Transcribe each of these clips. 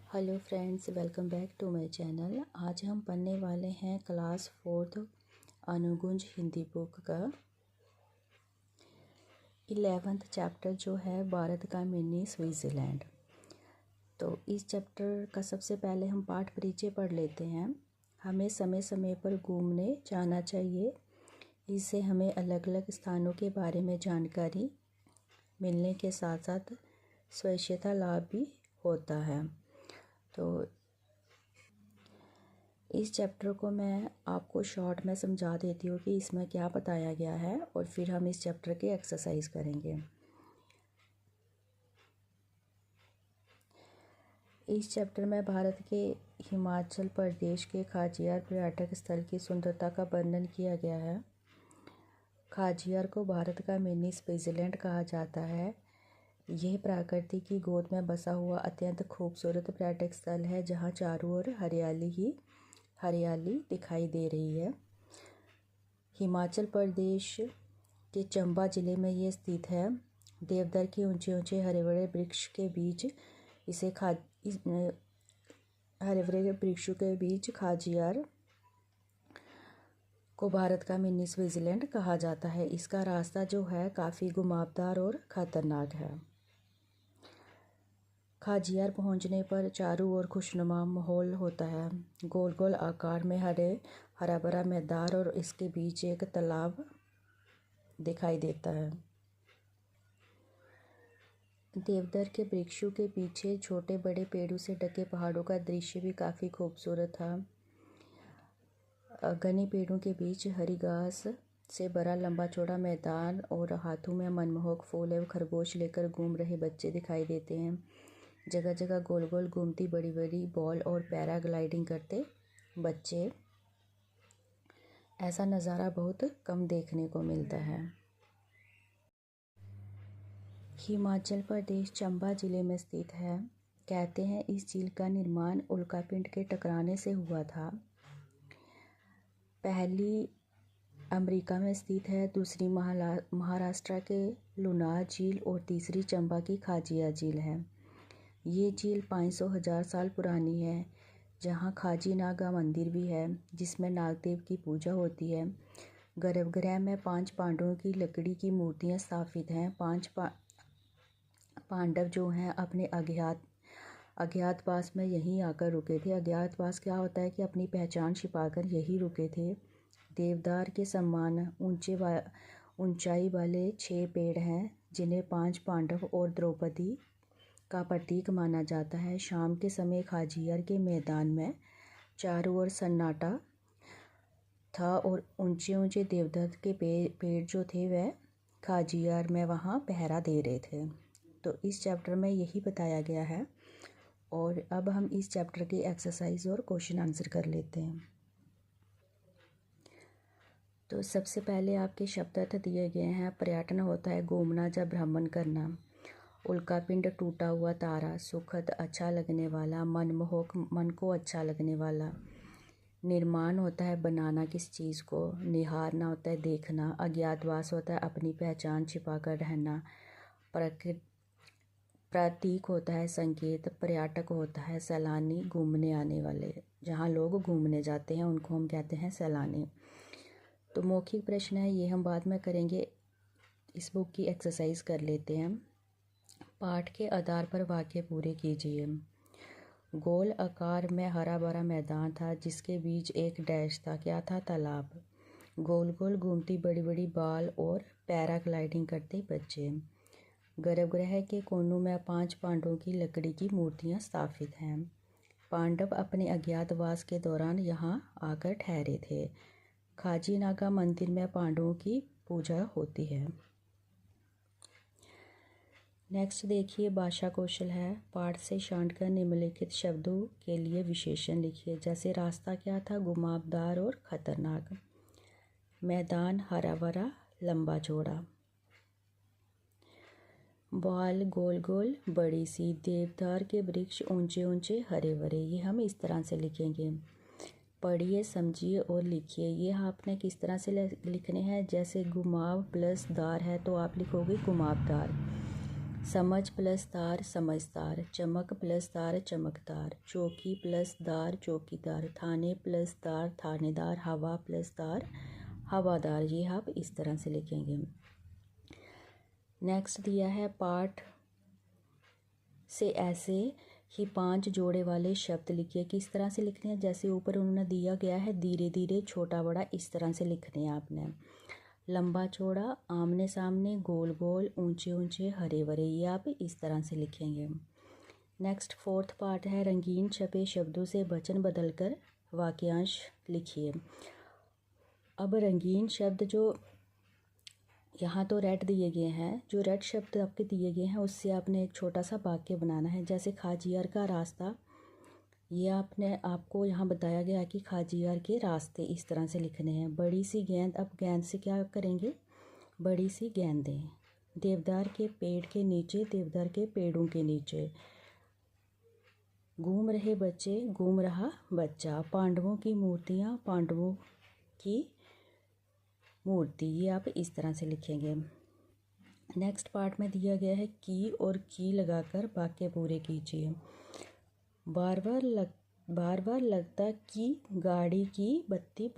Hello friends, welcome back to my channel. आज हम पढ़ने वाले हैं क्लास 4th अनुगुंज हिंदी बुक का 11th चैप्टर जो है भारत का मिनी स्विट्ज़रलैंड। तो इस चैप्टर का सबसे पहले हम पाठ परिचय पढ़ लेते हैं। हमें समय समय पर घूमने जाना चाहिए। इससे हमें अलग अलग स्थानों के बारे में जानकारी मिलने के साथ साथ स्वच्छता लाभ भी होता है। तो इस चैप्टर को मैं आपको शॉर्ट में समझा देती हूँ कि इसमें क्या बताया गया है और फिर हम इस चैप्टर की एक्सरसाइज करेंगे। इस चैप्टर में भारत के हिमाचल प्रदेश के खाजियार पर्यटक स्थल की सुंदरता का वर्णन किया गया है। खाजियार को भारत का मिनी स्विट्ज़रलैंड कहा जाता है। यह प्रकृति की गोद में बसा हुआ अत्यंत खूबसूरत पर्यटक स्थल है जहाँ चारों ओर हरियाली ही हरियाली दिखाई दे रही है। हिमाचल प्रदेश के चंबा ज़िले में ये स्थित है। देवदार के ऊंचे ऊंचे हरे भरे वृक्ष के बीच हरे भरे वृक्षों के बीच खाजियार को भारत का मिनी स्विट्ज़रलैंड कहा जाता है। इसका रास्ता जो है काफ़ी घुमावदार और ख़तरनाक है। खाजियार पहुंचने पर चारों ओर खुशनुमा माहौल होता है। गोल गोल आकार में हरा भरा मैदान और इसके बीच एक तालाब दिखाई देता है। देवदार के वृक्षों के पीछे छोटे बड़े पेड़ों से ढके पहाड़ों का दृश्य भी काफ़ी खूबसूरत था। घने पेड़ों के बीच हरी घास से भरा लंबा चौड़ा मैदान और हाथों में मनमोहक फूल एवं खरगोश लेकर घूम रहे बच्चे दिखाई देते हैं। जगह जगह गोल गोल घूमती बड़ी बड़ी बॉल और पैराग्लाइडिंग करते बच्चे। ऐसा नज़ारा बहुत कम देखने को मिलता है। हिमाचल प्रदेश चंबा जिले में स्थित है। कहते हैं इस झील का निर्माण उल्कापिंड के टकराने से हुआ था। पहली अमेरिका में स्थित है, दूसरी महाराष्ट्र के लुनार झील और तीसरी चंबा की खाजिया झील है। ये झील 500,000 साल पुरानी है, जहाँ खाजी नागा मंदिर भी है जिसमें नागदेव की पूजा होती है। गर्भगृह में 5 पांडवों की लकड़ी की मूर्तियाँ स्थापित हैं। 5 पांडव जो हैं अपने अज्ञातवास में यहीं आकर रुके थे। अज्ञातवास क्या होता है कि अपनी पहचान छिपाकर यहीं रुके थे। देवदार के समान ऊंचाई वाले 6 पेड़ हैं जिन्हें 5 पांडव और द्रौपदी का प्रतीक माना जाता है। शाम के समय खाजियार के मैदान में चारों ओर सन्नाटा था और ऊंचे ऊंचे देवदार के पेड़ जो थे वह खाजियार में वहाँ पहरा दे रहे थे। तो इस चैप्टर में यही बताया गया है। और अब हम इस चैप्टर की एक्सरसाइज और क्वेश्चन आंसर कर लेते हैं। तो सबसे पहले आपके शब्दार्थ दिए गए हैं। पर्यटन होता है घूमना या भ्रमण करना। उल्कापिंड टूटा हुआ तारा, सुखद अच्छा लगने वाला, मनमोहक मन को अच्छा लगने वाला। निर्माण होता है बनाना किस चीज़ को। निहारना होता है देखना। अज्ञातवास होता है अपनी पहचान छिपाकर रहना। प्रतीक होता है संकेत। पर्यटक होता है सैलानी, घूमने आने वाले। जहाँ लोग घूमने जाते हैं उनको हम कहते हैं सैलानी। तो मौखिक प्रश्न है, ये हम बाद में करेंगे। इस बुक की एक्सरसाइज कर लेते हैं। पाठ के आधार पर वाक्य पूरे कीजिए। गोल आकार में हरा भरा मैदान था जिसके बीच एक डैश था। क्या था? तालाब। गोल गोल घूमती बड़ी बड़ी बाल और पैराग्लाइडिंग करते बच्चे। गर्भगृह के कोनों में 5 पांडवों की लकड़ी की मूर्तियां स्थापित हैं। पांडव अपने अज्ञातवास के दौरान यहाँ आकर ठहरे थे। खाजी नागा मंदिर में पांडवों की पूजा होती है। नेक्स्ट देखिए, भाषा कौशल है। पाठ से छांटकर निम्नलिखित शब्दों के लिए विशेषण लिखिए। जैसे रास्ता क्या था? घुमावदार और खतरनाक। मैदान हरा भरा लंबा चौड़ा। बाल गोल गोल बड़ी सी। देवदार के वृक्ष ऊंचे ऊंचे हरे भरे। ये हम इस तरह से लिखेंगे। पढ़िए, समझिए और लिखिए। ये आपने किस तरह से लिखने हैं? जैसे घुमाव प्लस दार है तो आप लिखोगे घुमावदार। समझ प्लस तार समझदार, चमक प्लस तार चमकदार, चौकी प्लस दार चौकीदार, थाने प्लस दार थानेदार, हवा प्लस दार हवादार। ये आप इस तरह से लिखेंगे। नेक्स्ट दिया है पाठ से ऐसे ही 5 जोड़े वाले शब्द लिखिए। किस तरह से लिखने हैं, जैसे ऊपर उन्होंने दिया गया है, धीरे धीरे छोटा बड़ा इस तरह से लिखने हैं आपने। लंबा चौड़ा, आमने सामने, गोल गोल, ऊंचे ऊंचे, हरे भरे, ये आप इस तरह से लिखेंगे। नेक्स्ट 4th पार्ट है रंगीन छपे शब्दों से वचन बदलकर वाक्यांश लिखिए। अब रंगीन शब्द जो यहाँ तो रेड दिए गए हैं, जो रेड शब्द आपके दिए गए हैं उससे आपने एक छोटा सा वाक्य बनाना है। जैसे खाजियार का रास्ता, ये आपको यहाँ बताया गया है कि खाजियार के रास्ते इस तरह से लिखने हैं। बड़ी सी गेंद, अब गेंद से क्या करेंगे, बड़ी सी गेंदें। देवदार के पेड़ के नीचे, देवदार के पेड़ों के नीचे। घूम रहे बच्चे, घूम रहा बच्चा। पांडवों की मूर्तियाँ, पांडवों की मूर्ति, ये आप इस तरह से लिखेंगे। नेक्स्ट पार्ट में दिया गया है की और की लगाकर वाक्य पूरे कीजिए। बार बार लगता कि गाड़ी की बत्ती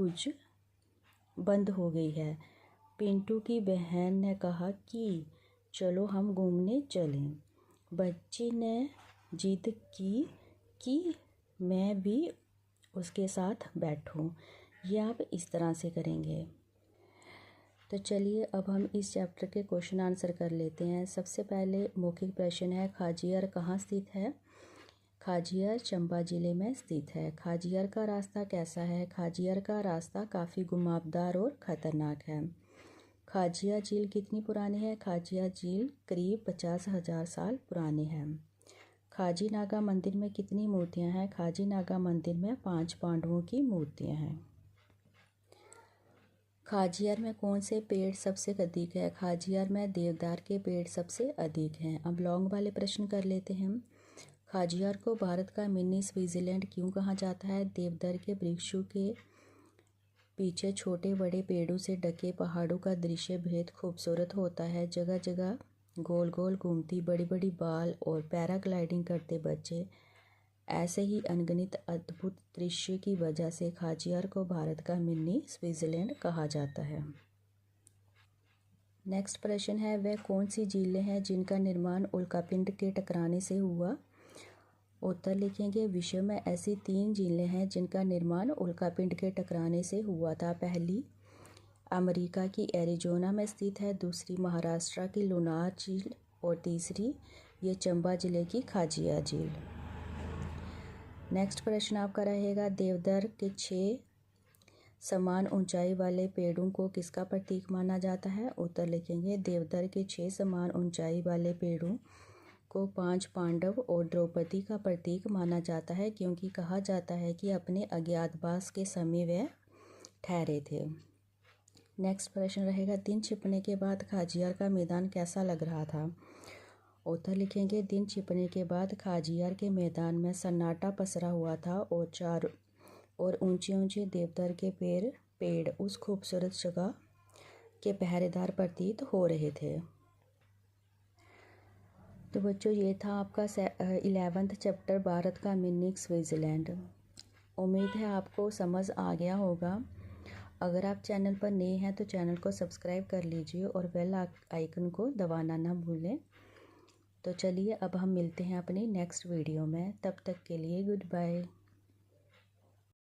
बंद हो गई है। पिंटू की बहन ने कहा कि चलो हम घूमने चलें। बच्ची ने जिद की कि मैं भी उसके साथ बैठूं। ये आप इस तरह से करेंगे। तो चलिए अब हम इस चैप्टर के क्वेश्चन आंसर कर लेते हैं। सबसे पहले मौखिक प्रश्न है, खाजियार कहाँ स्थित है। खाजियार चंबा ज़िले में स्थित है। खाजियार का रास्ता कैसा है। खाजियार का रास्ता काफ़ी घुमावदार और ख़तरनाक है। खाजिया झील कितनी पुरानी है। खाजिया झील करीब 50,000 साल पुरानी है। खाजी नागा मंदिर में कितनी मूर्तियाँ हैं। खाजी नागा मंदिर में 5 पांडवों की मूर्तियाँ हैं। खाजियार में कौन से पेड़ सबसे अधिक है। खाजियार में देवदार के पेड़ सबसे अधिक हैं। अब लॉन्ग वाले प्रश्न कर लेते हैं। खाजियार को भारत का मिनी स्विट्ज़रलैंड क्यों कहा जाता है। देवदार के वृक्षों के पीछे छोटे बड़े पेड़ों से ढके पहाड़ों का दृश्य बेहद खूबसूरत होता है। जगह जगह गोल गोल घूमती बड़ी बड़ी बाल और पैराग्लाइडिंग करते बच्चे, ऐसे ही अनगिनत अद्भुत दृश्य की वजह से खाजियार को भारत का मिनी स्विट्ज़रलैंड कहा जाता है। नेक्स्ट प्रश्न है, वह कौन सी झीलें हैं जिनका निर्माण उल्कापिंड के टकराने से हुआ। उत्तर लिखेंगे, विश्व में ऐसी 3 झीलें हैं जिनका निर्माण उल्कापिंड के टकराने से हुआ था। पहली अमेरिका की एरिज़ोना में स्थित है, दूसरी महाराष्ट्र की लुनार झील और तीसरी ये चंबा ज़िले की खाजियार झील। नेक्स्ट प्रश्न आपका रहेगा, देवदार के 6 समान ऊंचाई वाले पेड़ों को किसका प्रतीक माना जाता है। उत्तर लिखेंगे, देवदार के 6 समान ऊंचाई वाले पेड़ों को 5 पांडव और द्रौपदी का प्रतीक माना जाता है, क्योंकि कहा जाता है कि अपने अज्ञातवास के समय वे ठहरे थे। नेक्स्ट प्रश्न रहेगा, दिन छिपने के बाद खाजियार का मैदान कैसा लग रहा था। उत्तर लिखेंगे, दिन छिपने के बाद खाजियार के मैदान में सन्नाटा पसरा हुआ था और चारों और ऊंचे ऊंचे देवदार के पेड़ उस खूबसूरत जगह के पहरेदार प्रतीत हो रहे थे। तो बच्चों, ये था आपका 11th चैप्टर भारत का मिनी स्विट्ज़रलैंड। उम्मीद है आपको समझ आ गया होगा। अगर आप चैनल पर नए हैं तो चैनल को सब्सक्राइब कर लीजिए और बेल आइकन को दबाना ना भूलें। तो चलिए अब हम मिलते हैं अपनी नेक्स्ट वीडियो में। तब तक के लिए गुड बाय।